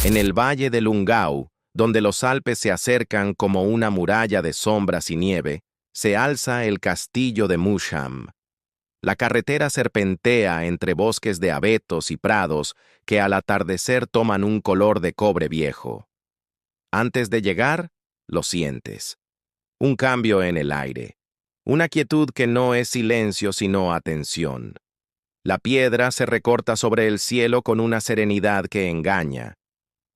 En el valle de Lungau, donde los Alpes se acercan como una muralla de sombras y nieve, se alza el castillo de Musham. La carretera serpentea entre bosques de abetos y prados que al atardecer toman un color de cobre viejo. Antes de llegar, lo sientes. Un cambio en el aire. Una quietud que no es silencio sino atención. La piedra se recorta sobre el cielo con una serenidad que engaña.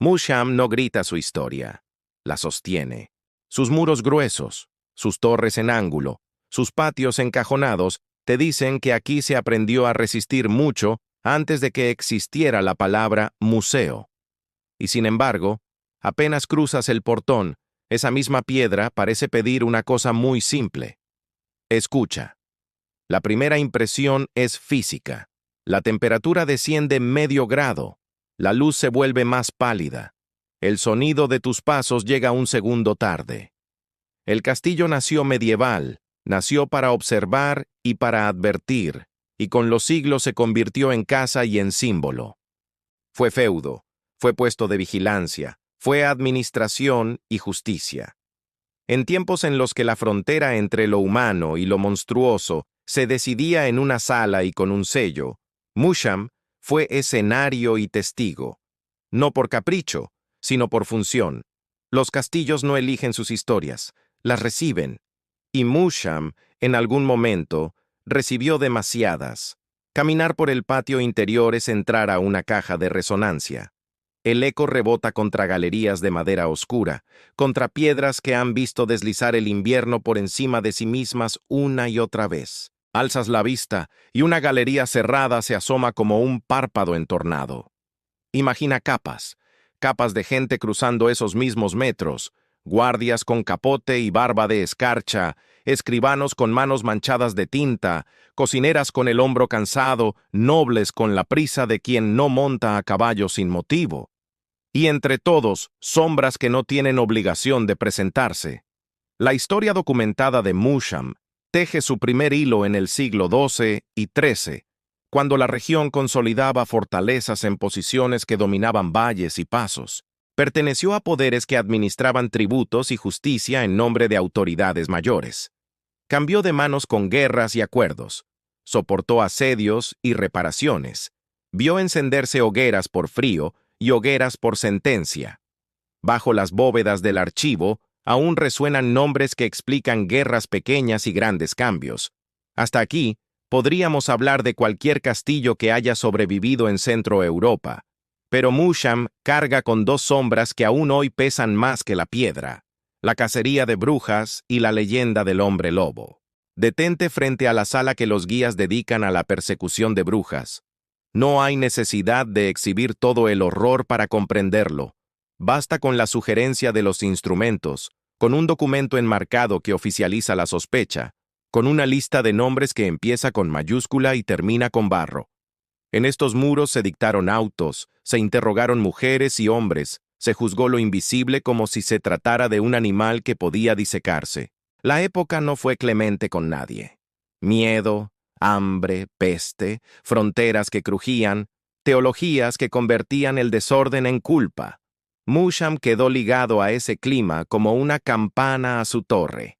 Musham no grita su historia, la sostiene. Sus muros gruesos, sus torres en ángulo, sus patios encajonados te dicen que aquí se aprendió a resistir mucho antes de que existiera la palabra museo. Y sin embargo, apenas cruzas el portón, esa misma piedra parece pedir una cosa muy simple. Escucha. La primera impresión es física. La temperatura desciende medio grado. La luz se vuelve más pálida. El sonido de tus pasos llega un segundo tarde. El castillo nació medieval, nació para observar y para advertir, y con los siglos se convirtió en casa y en símbolo. Fue feudo, fue puesto de vigilancia, fue administración y justicia. En tiempos en los que la frontera entre lo humano y lo monstruoso se decidía en una sala y con un sello, Musham fue escenario y testigo. No por capricho, sino por función. Los castillos no eligen sus historias, las reciben. Y Musham, en algún momento, recibió demasiadas. Caminar por el patio interior es entrar a una caja de resonancia. El eco rebota contra galerías de madera oscura, contra piedras que han visto deslizar el invierno por encima de sí mismas una y otra vez. Alzas la vista y una galería cerrada se asoma como un párpado entornado. Imagina capas, capas de gente cruzando esos mismos metros, guardias con capote y barba de escarcha, escribanos con manos manchadas de tinta, cocineras con el hombro cansado, nobles con la prisa de quien no monta a caballo sin motivo. Y entre todos, sombras que no tienen obligación de presentarse. La historia documentada de Musham teje su primer hilo en el siglo XII y XIII, cuando la región consolidaba fortalezas en posiciones que dominaban valles y pasos. Perteneció a poderes que administraban tributos y justicia en nombre de autoridades mayores. Cambió de manos con guerras y acuerdos. Soportó asedios y reparaciones. Vio encenderse hogueras por frío y hogueras por sentencia. Bajo las bóvedas del archivo, aún resuenan nombres que explican guerras pequeñas y grandes cambios. Hasta aquí, podríamos hablar de cualquier castillo que haya sobrevivido en Centro Europa. Pero Musham carga con dos sombras que aún hoy pesan más que la piedra: la cacería de brujas y la leyenda del hombre lobo. Detente frente a la sala que los guías dedican a la persecución de brujas. No hay necesidad de exhibir todo el horror para comprenderlo. Basta con la sugerencia de los instrumentos, con un documento enmarcado que oficializa la sospecha, con una lista de nombres que empieza con mayúscula y termina con barro. En estos muros se dictaron autos, se interrogaron mujeres y hombres, se juzgó lo invisible como si se tratara de un animal que podía disecarse. La época no fue clemente con nadie. Miedo, hambre, peste, fronteras que crujían, teologías que convertían el desorden en culpa. Musham quedó ligado a ese clima como una campana a su torre.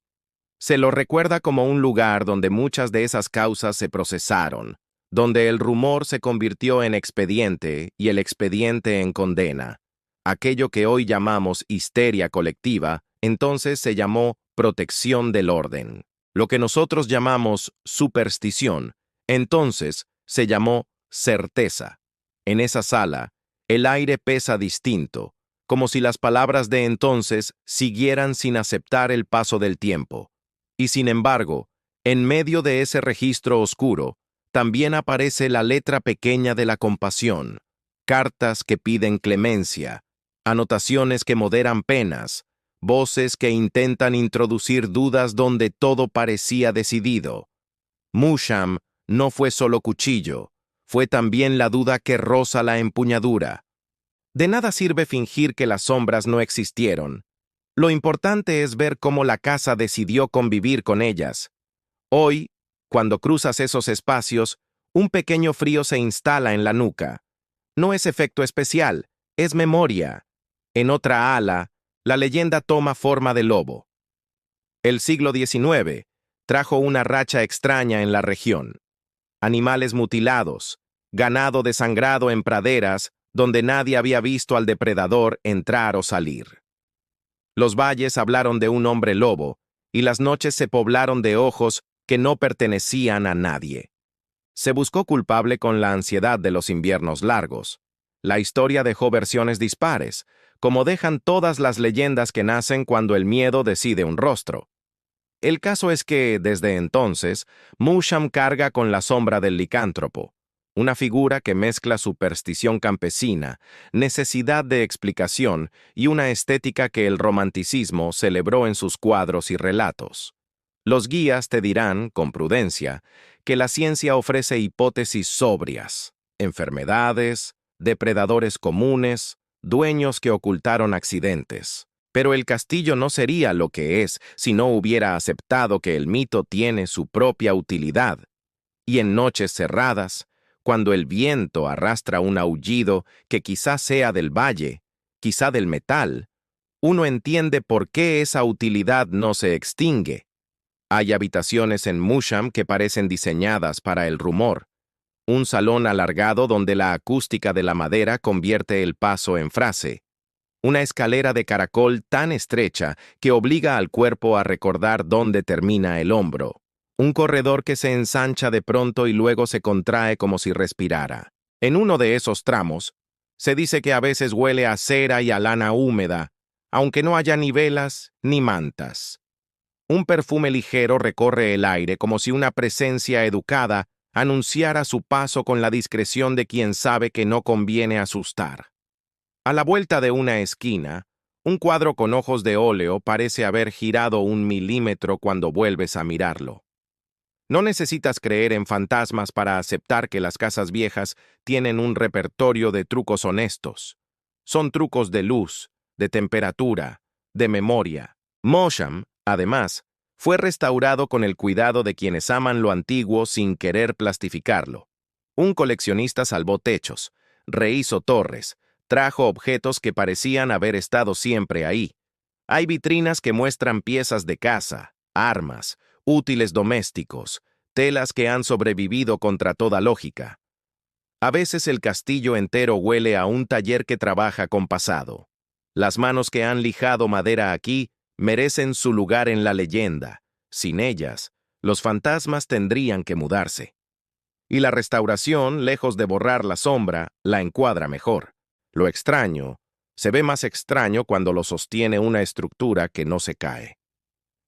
Se lo recuerda como un lugar donde muchas de esas causas se procesaron, donde el rumor se convirtió en expediente y el expediente en condena. Aquello que hoy llamamos histeria colectiva, entonces se llamó protección del orden. Lo que nosotros llamamos superstición, entonces se llamó certeza. En esa sala, el aire pesa distinto, como si las palabras de entonces siguieran sin aceptar el paso del tiempo. Y sin embargo, en medio de ese registro oscuro, también aparece la letra pequeña de la compasión, cartas que piden clemencia, anotaciones que moderan penas, voces que intentan introducir dudas donde todo parecía decidido. Musham no fue solo cuchillo, fue también la duda que roza la empuñadura. De nada sirve fingir que las sombras no existieron. Lo importante es ver cómo la casa decidió convivir con ellas. Hoy, cuando cruzas esos espacios, un pequeño frío se instala en la nuca. No es efecto especial, Es memoria. En otra ala, la leyenda toma forma de lobo. El siglo XIX trajo una racha extraña en la región. Animales mutilados, ganado desangrado en praderas donde nadie había visto al depredador entrar o salir. Los valles hablaron de un hombre lobo, y las noches se poblaron de ojos que no pertenecían a nadie. Se buscó culpable con la ansiedad de los inviernos largos. La historia dejó versiones dispares, como dejan todas las leyendas que nacen cuando el miedo decide un rostro. El caso es que, desde entonces, Musham carga con la sombra del licántropo, una figura que mezcla superstición campesina, necesidad de explicación y una estética que el romanticismo celebró en sus cuadros y relatos. Los guías te dirán, con prudencia, que la ciencia ofrece hipótesis sobrias, enfermedades, depredadores comunes, dueños que ocultaron accidentes. Pero el castillo no sería lo que es si no hubiera aceptado que el mito tiene su propia utilidad. Y en noches cerradas, cuando el viento arrastra un aullido que quizá sea del valle, quizá del metal, uno entiende por qué esa utilidad no se extingue. Hay habitaciones en Musham que parecen diseñadas para el rumor. Un salón alargado donde la acústica de la madera convierte el paso en frase. Una escalera de caracol tan estrecha que obliga al cuerpo a recordar dónde termina el hombro. Un corredor que se ensancha de pronto y luego se contrae como si respirara. En uno de esos tramos, se dice que a veces huele a cera y a lana húmeda, aunque no haya ni velas ni mantas. Un perfume ligero recorre el aire como si una presencia educada anunciara su paso con la discreción de quien sabe que no conviene asustar. A la vuelta de una esquina, un cuadro con ojos de óleo parece haber girado 1 milímetro cuando vuelves a mirarlo. No necesitas creer en fantasmas para aceptar que las casas viejas tienen un repertorio de trucos honestos. Son trucos de luz, de temperatura, de memoria. Musham, además, fue restaurado con el cuidado de quienes aman lo antiguo sin querer plastificarlo. Un coleccionista salvó techos, rehizo torres, trajo objetos que parecían haber estado siempre ahí. Hay vitrinas que muestran piezas de casa, armas, útiles domésticos, telas que han sobrevivido contra toda lógica. A veces el castillo entero huele a un taller que trabaja con pasado. Las manos que han lijado madera aquí merecen su lugar en la leyenda. Sin ellas, los fantasmas tendrían que mudarse. Y la restauración, lejos de borrar la sombra, la encuadra mejor. Lo extraño se ve más extraño cuando lo sostiene una estructura que no se cae.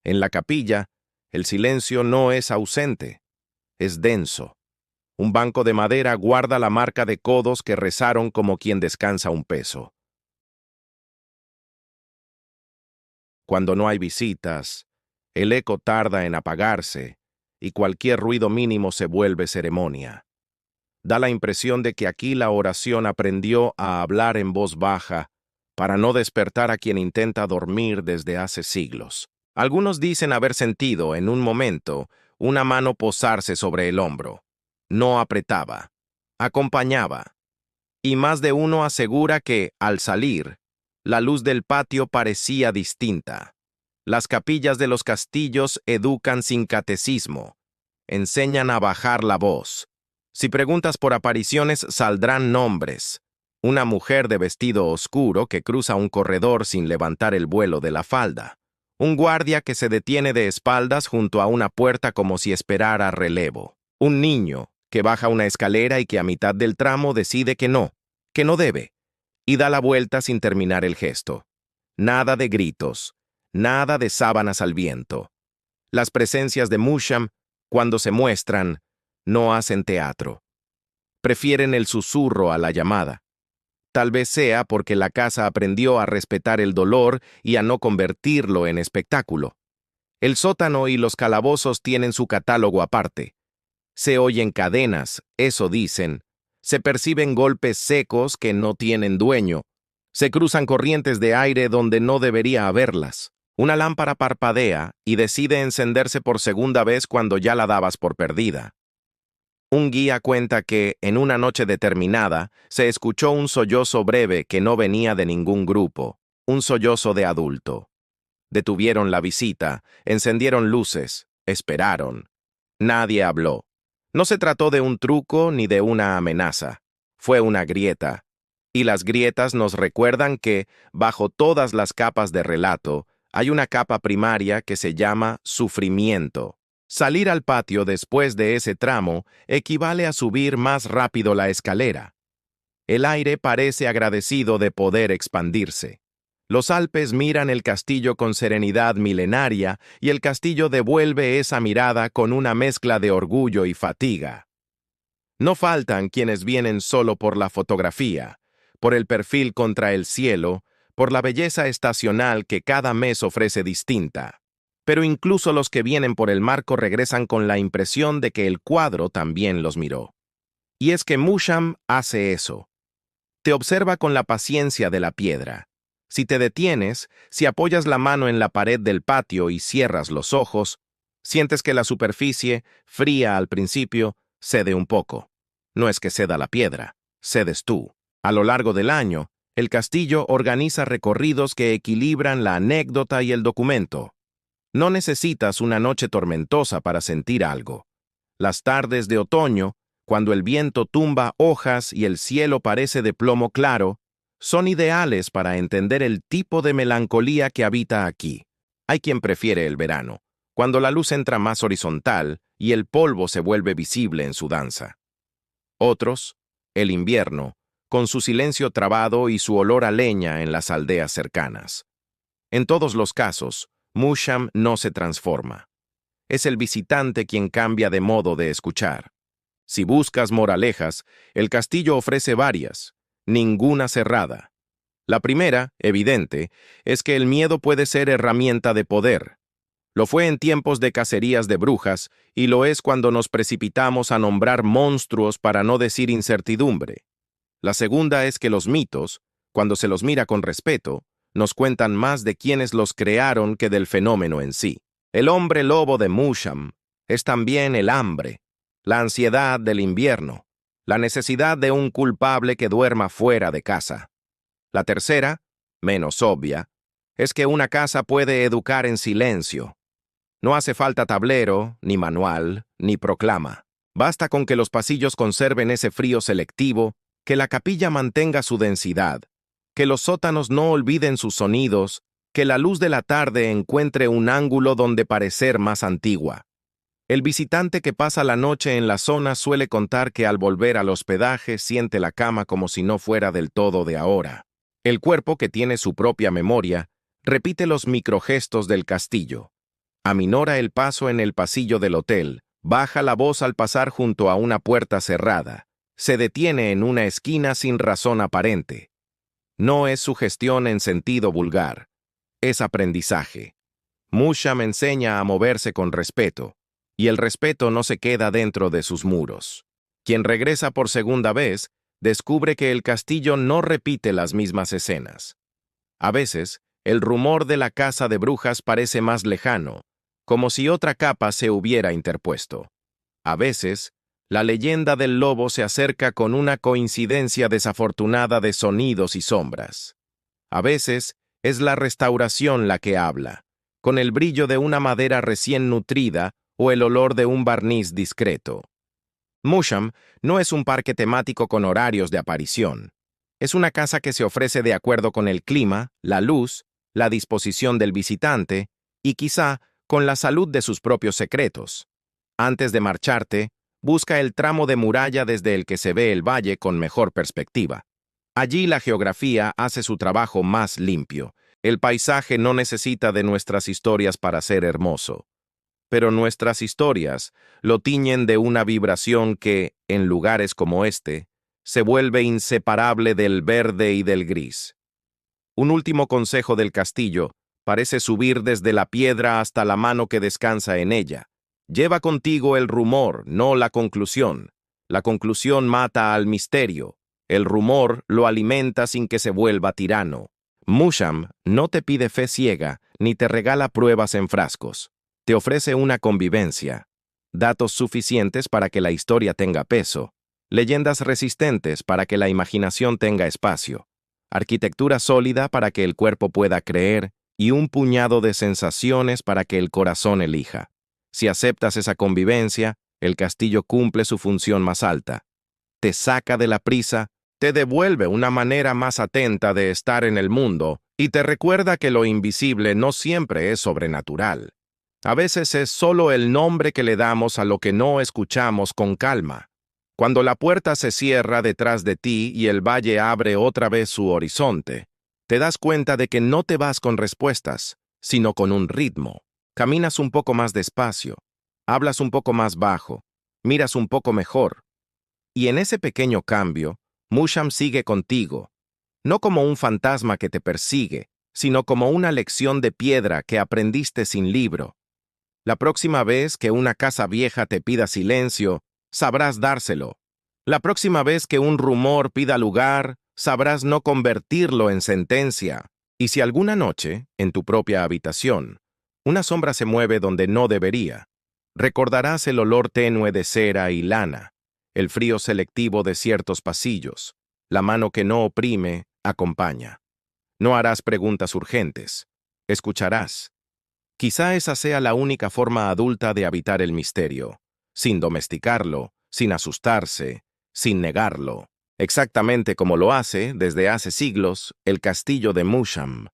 En la capilla, el silencio no es ausente, es denso. Un banco de madera guarda la marca de codos que rezaron como quien descansa un peso. Cuando no hay visitas, el eco tarda en apagarse y cualquier ruido mínimo se vuelve ceremonia. Da la impresión de que aquí la oración aprendió a hablar en voz baja para no despertar a quien intenta dormir desde hace siglos. Algunos dicen haber sentido, en un momento, una mano posarse sobre el hombro. No apretaba, acompañaba. Y más de uno asegura que, al salir, la luz del patio parecía distinta. Las capillas de los castillos educan sin catecismo, enseñan a bajar la voz. Si preguntas por apariciones, saldrán nombres. Una mujer de vestido oscuro que cruza un corredor sin levantar el vuelo de la falda. Un guardia que se detiene de espaldas junto a una puerta como si esperara relevo. Un niño que baja una escalera y que a mitad del tramo decide que no debe, y da la vuelta sin terminar el gesto. Nada de gritos, nada de sábanas al viento. Las presencias de Musham, cuando se muestran, no hacen teatro. Prefieren el susurro a la llamada. Tal vez sea porque la casa aprendió a respetar el dolor y a no convertirlo en espectáculo. El sótano y los calabozos tienen su catálogo aparte. Se oyen cadenas, eso dicen. Se perciben golpes secos que no tienen dueño. Se cruzan corrientes de aire donde no debería haberlas. Una lámpara parpadea y decide encenderse por segunda vez cuando ya la dabas por perdida. Un guía cuenta que, en una noche determinada, se escuchó un sollozo breve que no venía de ningún grupo, un sollozo de adulto. Detuvieron la visita, encendieron luces, esperaron. Nadie habló. No se trató de un truco ni de una amenaza. Fue una grieta. Y las grietas nos recuerdan que, bajo todas las capas de relato, hay una capa primaria que se llama sufrimiento. Salir al patio después de ese tramo equivale a subir más rápido la escalera. El aire parece agradecido de poder expandirse. Los Alpes miran el castillo con serenidad milenaria y el castillo devuelve esa mirada con una mezcla de orgullo y fatiga. No faltan quienes vienen solo por la fotografía, por el perfil contra el cielo, por la belleza estacional que cada mes ofrece distinta. Pero incluso los que vienen por el marco regresan con la impresión de que el cuadro también los miró. Y es que Musham hace eso. Te observa con la paciencia de la piedra. Si te detienes, si apoyas la mano en la pared del patio y cierras los ojos, sientes que la superficie, fría al principio, cede un poco. No es que ceda la piedra, cedes tú. A lo largo del año, el castillo organiza recorridos que equilibran la anécdota y el documento. No necesitas una noche tormentosa para sentir algo. Las tardes de otoño, cuando el viento tumba hojas y el cielo parece de plomo claro, son ideales para entender el tipo de melancolía que habita aquí. Hay quien prefiere el verano, cuando la luz entra más horizontal y el polvo se vuelve visible en su danza. Otros, el invierno, con su silencio trabado y su olor a leña en las aldeas cercanas. En todos los casos, Musham no se transforma. Es el visitante quien cambia de modo de escuchar. Si buscas moralejas, el castillo ofrece varias, ninguna cerrada. La primera, evidente, es que el miedo puede ser herramienta de poder. Lo fue en tiempos de cacerías de brujas y lo es cuando nos precipitamos a nombrar monstruos para no decir incertidumbre. La segunda es que los mitos, cuando se los mira con respeto, nos cuentan más de quienes los crearon que del fenómeno en sí. El hombre lobo de Musham es también el hambre, la ansiedad del invierno, la necesidad de un culpable que duerma fuera de casa. La tercera, menos obvia, es que una casa puede educar en silencio. No hace falta tablero, ni manual, ni proclama. Basta con que los pasillos conserven ese frío selectivo, que la capilla mantenga su densidad, que los sótanos no olviden sus sonidos, que la luz de la tarde encuentre un ángulo donde parecer más antigua. El visitante que pasa la noche en la zona suele contar que al volver al hospedaje siente la cama como si no fuera del todo de ahora. El cuerpo, que tiene su propia memoria, repite los microgestos del castillo. Aminora el paso en el pasillo del hotel, baja la voz al pasar junto a una puerta cerrada, se detiene en una esquina sin razón aparente. No es sugestión en sentido vulgar, es aprendizaje. Musham enseña a moverse con respeto, y el respeto no se queda dentro de sus muros. Quien regresa por segunda vez, descubre que el castillo no repite las mismas escenas. A veces, el rumor de la casa de brujas parece más lejano, como si otra capa se hubiera interpuesto. A veces, la leyenda del lobo se acerca con una coincidencia desafortunada de sonidos y sombras. A veces, es la restauración la que habla, con el brillo de una madera recién nutrida o el olor de un barniz discreto. Musham no es un parque temático con horarios de aparición. Es una casa que se ofrece de acuerdo con el clima, la luz, la disposición del visitante y quizá con la salud de sus propios secretos. Antes de marcharte, busca el tramo de muralla desde el que se ve el valle con mejor perspectiva. Allí la geografía hace su trabajo más limpio. El paisaje no necesita de nuestras historias para ser hermoso. Pero nuestras historias lo tiñen de una vibración que, en lugares como este, se vuelve inseparable del verde y del gris. Un último consejo del castillo parece subir desde la piedra hasta la mano que descansa en ella. Lleva contigo el rumor, no la conclusión. La conclusión mata al misterio. El rumor lo alimenta sin que se vuelva tirano. Musham no te pide fe ciega ni te regala pruebas en frascos. Te ofrece una convivencia. datos suficientes para que la historia tenga peso, leyendas resistentes para que la imaginación tenga espacio, arquitectura sólida para que el cuerpo pueda creer y un puñado de sensaciones para que el corazón elija. Si aceptas esa convivencia, el castillo cumple su función más alta. Te saca de la prisa, te devuelve una manera más atenta de estar en el mundo y te recuerda que lo invisible no siempre es sobrenatural. A veces es solo el nombre que le damos a lo que no escuchamos con calma. Cuando la puerta se cierra detrás de ti y el valle abre otra vez su horizonte, te das cuenta de que no te vas con respuestas, sino con un ritmo. Caminas un poco más despacio, hablas un poco más bajo, miras un poco mejor. Y en ese pequeño cambio, Musham sigue contigo, no como un fantasma que te persigue, sino como una lección de piedra que aprendiste sin libro. La próxima vez que una casa vieja te pida silencio, sabrás dárselo. La próxima vez que un rumor pida lugar, sabrás no convertirlo en sentencia. Y si alguna noche, en tu propia habitación, una sombra se mueve donde no debería, recordarás el olor tenue de cera y lana, el frío selectivo de ciertos pasillos, la mano que no oprime, acompaña. No harás preguntas urgentes. Escucharás. Quizá esa sea la única forma adulta de habitar el misterio, sin domesticarlo, sin asustarse, sin negarlo, exactamente como lo hace, desde hace siglos, el castillo de Musham.